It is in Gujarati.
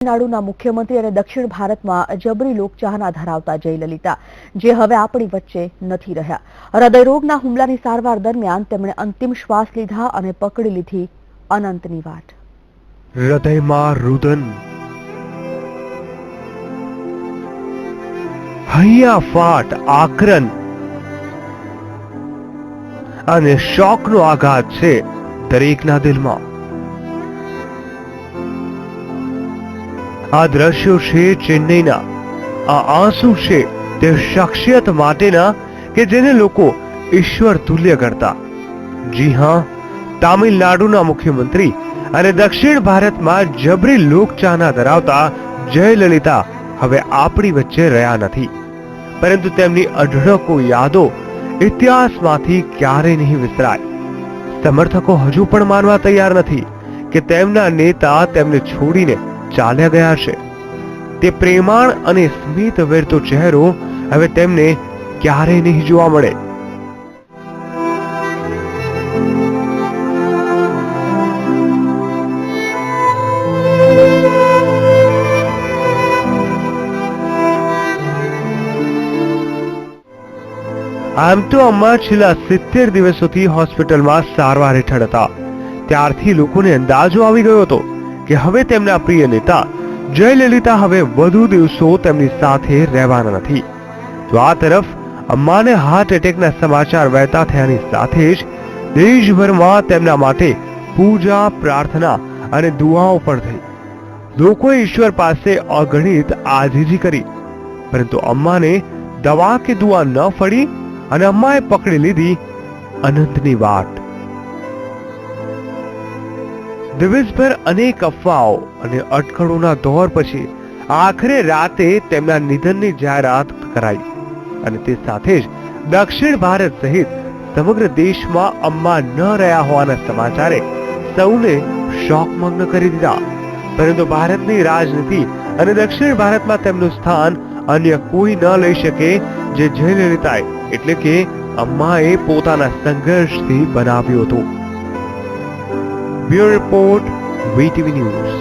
તમિલનાડુના મુખ્યમંત્રી અને દક્ષિણ ભારતમાં જબરી લોકચાહના ધરાવતા જયલલિતા જે હવે આપણી વચ્ચે નથી રહ્યા. હૃદયરોગના હુમલાની સારવાર દરમિયાન તેમણે અંતિમ શ્વાસ લીધા અને પકડી લીધી અનંતની વાટ. હૃદયમાં રુદન, હૈયા ફાટ આક્રન અને શોકનો આઘાત છે દરેકના દિલમાં. આ દ્રશ્યો છે ચેન્નઈના. આ આંસુ છે તે શખ્સિયત માટેના કે જેને લોકો ઈશ્વર તુલ્ય ગણતા. જી હા, તામિલનાડુના મુખ્યમંત્રી અને દક્ષિણ ભારતમાં જબરી લોકચાહના ધરાવતા જયલલિતા હવે આપણી વચ્ચે રહ્યા નથી, પરંતુ તેમની અઢળકો યાદો ઇતિહાસમાંથી ક્યારેય નહીં વિસરાય. સમર્થકો હજુ પણ માનવા તૈયાર નથી કે તેમના નેતા તેમને છોડીને ચાલ્યા ગયા છે. તે પ્રેમાળ અને સ્મિત વેરતો ચહેરો હવે તેમને ક્યારેય નહીં જોવા મળે. આમ તો અમ્મા છેલ્લા 70 દિવસોથી હોસ્પિટલમાં સારવાર હેઠળ હતા. ત્યારથી લોકોને અંદાજો આવી ગયો હતો કે હવે તેમના પ્રિય નેતા જયલલિતા હવે વધુ દિવસો તેમની સાથે રહેવાના નથી. તો આ તરફ અમ્માને હાર્ટ એટેકના સમાચાર વહેતા થયાની સાથે જ દેશભરમાં તેમના માટે પૂજા, પ્રાર્થના અને દુઆઓ પણ થઈ. લોકોએ ઈશ્વર પાસે અગણિત આજીજી કરી, પરંતુ અમ્માને દવા કે દુઆ ન ફળી અને અમ્માએ પકડી લીધી અનંતની વાટ. દિવસભર અનેક અફવાઓ અને અટકળોના દોર પછી આખરે રાતે તેમના નિધનની જાહેરાત કરાઈ અને તે સાથે જ દક્ષિણ ભારત સહિત સમગ્ર દેશમાં અમ્મા ન રહ્યા હોવાના સમાચારે સૌને શોકમગ્ન કરી દીધા. પરંતુ ભારતની રાજનીતિ અને દક્ષિણ ભારતમાં તેમનું સ્થાન અન્ય કોઈ ન લઈ શકે જે જયલલિતાએ એટલે કે અમ્માએ પોતાના સંઘર્ષથી બનાવ્યું હતું. Bureau report, VTV news.